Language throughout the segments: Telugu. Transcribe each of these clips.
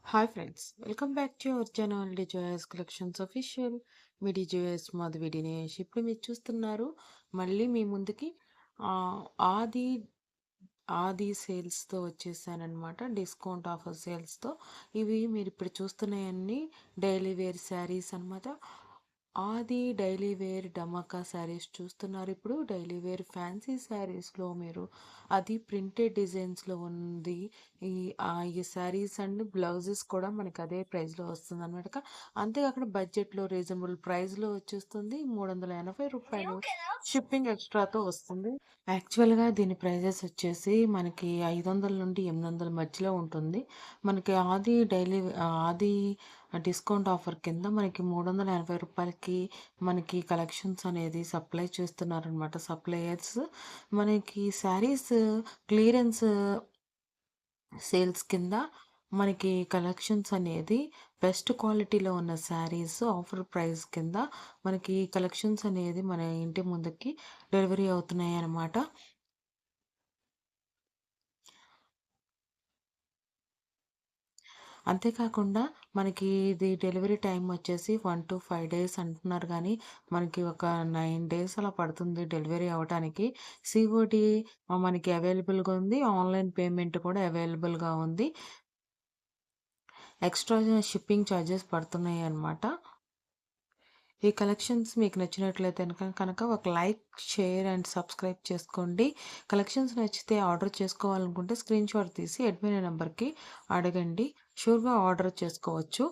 Hi friends, welcome back to our channel Dijoys collections official. మీ డిజోయస్ మాధవి దినేష్. ఇప్పుడు మీరు చూస్తున్నారు మళ్ళీ మీ ముందుకి ఆ, ఆది ఆది సేల్స్తో వచ్చేసానమాట. Discount offer సేల్స్తో. ఇవి మీరు ఇప్పుడు చూస్తున్నాయన్నీ డైలీ వేర్ శారీస్ అనమాట. ఆది డైలీ వేర్ డమాకా శారీస్ చూస్తున్నారు. ఇప్పుడు డైలీ వేర్ ఫ్యాన్సీ శారీస్లో మీరు అది ప్రింటెడ్ డిజైన్స్లో ఉంది. ఈ ఈ శారీస్ అండ్ బ్లౌజెస్ కూడా మనకి అదే ప్రైస్లో వస్తుంది అనమాట. అంతేకాకుండా బడ్జెట్లో రీజనబుల్ ప్రైస్లో వచ్చేస్తుంది. 380 రూపాయలు షిప్పింగ్ ఎక్స్ట్రాతో వస్తుంది. యాక్చువల్‌గా దీని ప్రైజెస్ వచ్చేసి మనకి 500 నుండి 800 మధ్యలో ఉంటుంది. మనకి ఆది డిస్కౌంట్ ఆఫర్ కింద మనకి 380 రూపాయలకి మనకి కలెక్షన్స్ అనేది సప్లై చేస్తున్నారనమాట సప్లయర్స్. మనకి శారీస్ క్లియరెన్స్ సేల్స్ కింద మనకి కలెక్షన్స్ అనేది బెస్ట్ క్వాలిటీలో ఉన్న శారీస్ ఆఫర్ ప్రైస్ కింద మనకి కలెక్షన్స్ అనేది మన ఇంటి ముందుకి డెలివరీ అవుతున్నాయి అన్నమాట. అంతేకాకుండా మనకి ఇది డెలివరీ టైం వచ్చేసి 1 to 5 డేస్ అంటున్నారు కానీ మనకి ఒక 9 డేస్ అలా పడుతుంది డెలివరీ అవ్వటానికి. సిఓడి మనకి అవైలబుల్గా ఉంది. ఆన్లైన్ పేమెంట్ కూడా అవైలబుల్గా ఉంది. ఎక్స్ట్రా షిప్పింగ్ ఛార్జెస్ పడుతున్నాయి అన్నమాట. ఈ కలెక్షన్స్ మీకు నచ్చినట్లయితే కనుక ఒక లైక్, షేర్ అండ్ సబ్స్క్రైబ్ చేసుకోండి. కలెక్షన్స్ నచ్చితే ఆర్డర్ చేసుకోవాలనుకుంటే స్క్రీన్ షాట్ తీసి అడ్మిన్ నెంబర్కి అడగండి. షూర్గా ఆర్డర్ చేసుకోవచ్చు.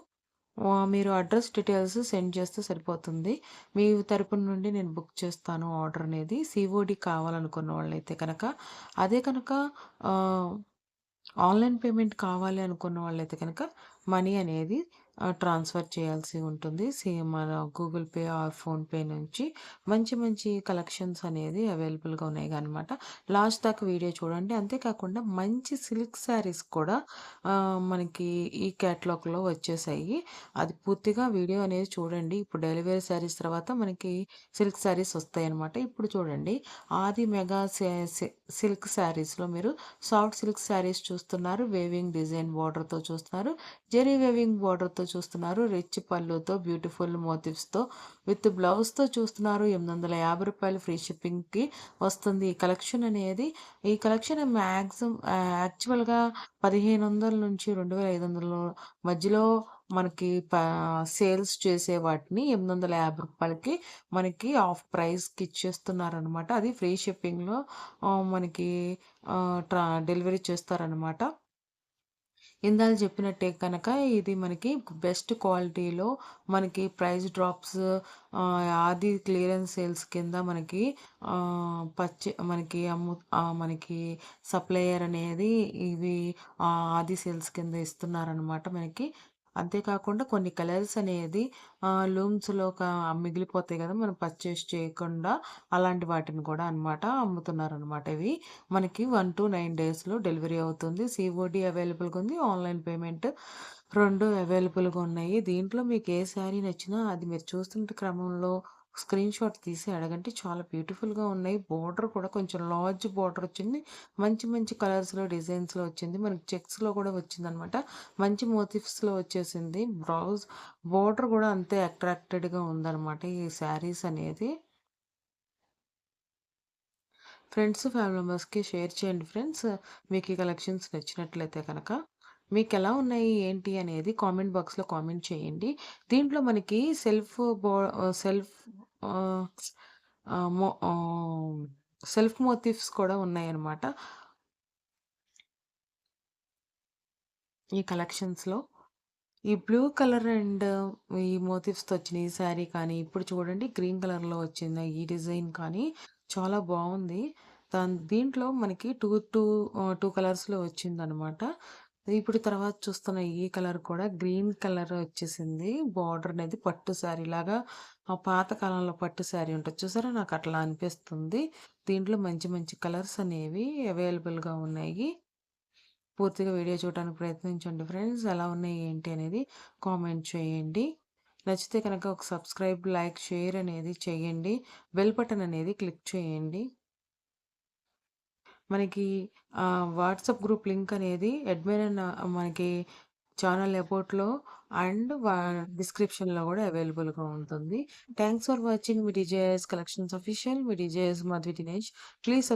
మీరు అడ్రస్ డీటెయిల్స్ సెండ్ చేస్తే సరిపోతుంది. మీ తరపున నుండి నేను బుక్ చేస్తాను ఆర్డర్ అనేది. సిఓడి కావాలనుకున్న వాళ్ళైతే కనుక. అదే కనుక ఆన్లైన్ పేమెంట్ కావాలి అనుకున్న వాళ్ళైతే కనుక మనీ అనేది ట్రాన్స్ఫర్ చేయాల్సి ఉంటుంది. మన గూగుల్ పే ఆర్ ఫోన్పే నుంచి మంచి మంచి కలెక్షన్స్ అనేది అవైలబుల్గా ఉన్నాయి అనమాట. లాస్ట్ దాకా వీడియో చూడండి. అంతేకాకుండా మంచి సిల్క్ శారీస్ కూడా మనకి ఈ క్యాటలాగ్లో వచ్చేసాయి. అది పూర్తిగా వీడియో అనేది చూడండి. ఇప్పుడు డెలివరీ శారీస్ తర్వాత మనకి సిల్క్ శారీస్ వస్తాయి అనమాట. ఇప్పుడు చూడండి, ఆది మెగా సిల్క్ శారీస్లో మీరు సాఫ్ట్ సిల్క్ శారీస్ చూస్తున్నారు. వేవింగ్ డిజైన్ బార్డర్తో చూస్తున్నారు. జెరీ వేవింగ్ బార్డర్తో చూస్తున్నారు. రిచ్ పళ్ళుతో బ్యూటిఫుల్ మోటివ్స్తో విత్ బ్లౌజ్తో చూస్తున్నారు. 850 రూపాయలు ఫ్రీ షిప్పింగ్కి వస్తుంది ఈ కలెక్షన్ అనేది. ఈ కలెక్షన్ మ్యాక్సిమం యాక్చువల్గా 1500 నుంచి 2500 మధ్యలో మనకి సేల్స్ చేసే వాటిని 850 రూపాయలకి మనకి ఆఫ్ ప్రైస్కి ఇచ్చేస్తున్నారనమాట. అది ఫ్రీ షిప్పింగ్లో మనకి డెలివరీ చేస్తారనమాట. ఇందాక చెప్పినట్టే కనుక ఇది మనకి బెస్ట్ క్వాలిటీలో మనకి ప్రైస్ డ్రాప్స్ ఆది క్లియరెన్స్ సేల్స్ కింద మనకి మనకి సప్లయర్ అనేది ఇవి ఆది సేల్స్ కింద ఇస్తున్నారనమాట మనకి. అంతేకాకుండా కొన్ని కలర్స్ అనేది లూమ్స్లో మిగిలిపోతాయి కదా, మనం పర్చేస్ చేయకుండా అలాంటి వాటిని కూడా అనమాట అమ్ముతున్నారనమాట. ఇవి మనకి 1 to 9 డేస్లో డెలివరీ అవుతుంది. సిఓడి అవైలబుల్గా ఉంది. ఆన్లైన్ పేమెంట్ రెండు అవైలబుల్గా ఉన్నాయి. దీంట్లో మీకు ఏ శారీ నచ్చినా అది మీరు చూస్తున్న క్రమంలో స్క్రీన్ షాట్ తీసి అడగండి. చాలా బ్యూటిఫుల్గా ఉన్నాయి. బోర్డర్ కూడా కొంచెం లార్జ్ బోర్డర్ వచ్చింది. మంచి మంచి కలర్స్లో డిజైన్స్లో వచ్చింది. మనకి చెక్స్లో కూడా వచ్చింది అనమాట. మంచి మోటివ్స్లో వచ్చేసింది. బోర్డర్ కూడా అంతే అట్రాక్టెడ్గా ఉందన్నమాట ఈ శారీస్ అనేది. ఫ్రెండ్స్, ఫ్యామిలీ మెంబర్స్కి షేర్ చేయండి ఫ్రెండ్స్. మీకు ఈ కలెక్షన్స్ నచ్చినట్లయితే కనుక. మీకు ఎలా ఉన్నాయి ఏంటి అనేది కామెంట్ బాక్స్లో కామెంట్ చేయండి. దీంట్లో మనకి సెల్ఫ్ సెల్ఫ్ మోటివ్స్ కూడా ఉన్నాయన్నమాట ఈ కలెక్షన్స్లో. ఈ బ్లూ కలర్ అండ్ ఈ మోటివ్స్తో వచ్చిన ఈ శారీ కానీ, ఇప్పుడు చూడండి గ్రీన్ కలర్లో వచ్చిన ఈ డిజైన్ కానీ చాలా బాగుంది. దీంట్లో మనకి టూ కలర్స్లో వచ్చిందనమాట. ఇప్పుడు తర్వాత చూస్తున్న ఈ కలర్ కూడా గ్రీన్ కలర్ వచ్చేసింది. బార్డర్ అనేది పట్టు శారీ లాగా, ఆ పాత కాలంలో పట్టు శారీ ఉంటుంది చూసారా, నాకు అట్లా అనిపిస్తుంది. దీంట్లో మంచి మంచి కలర్స్ అనేవి అవైలబుల్గా ఉన్నాయి. పూర్తిగా వీడియో చూడడానికి ప్రయత్నించండి ఫ్రెండ్స్. ఎలా ఉన్నాయి ఏంటి అనేది కామెంట్ చేయండి. నచ్చితే కనుక ఒక సబ్స్క్రైబ్, లైక్, షేర్ అనేది చేయండి. బెల్ బటన్ అనేది క్లిక్ చేయండి. మనకి వాట్సాప్ గ్రూప్ లింక్ అనేది మనకి ఛానల్ అబౌట్‌లో అండ్ డిస్క్రిప్షన్‌లో గూడా అవైలబుల్‌గా ఉంటుంది. Thanks for watching me DJS collections official. Me DJS Madhu Dinesh. Please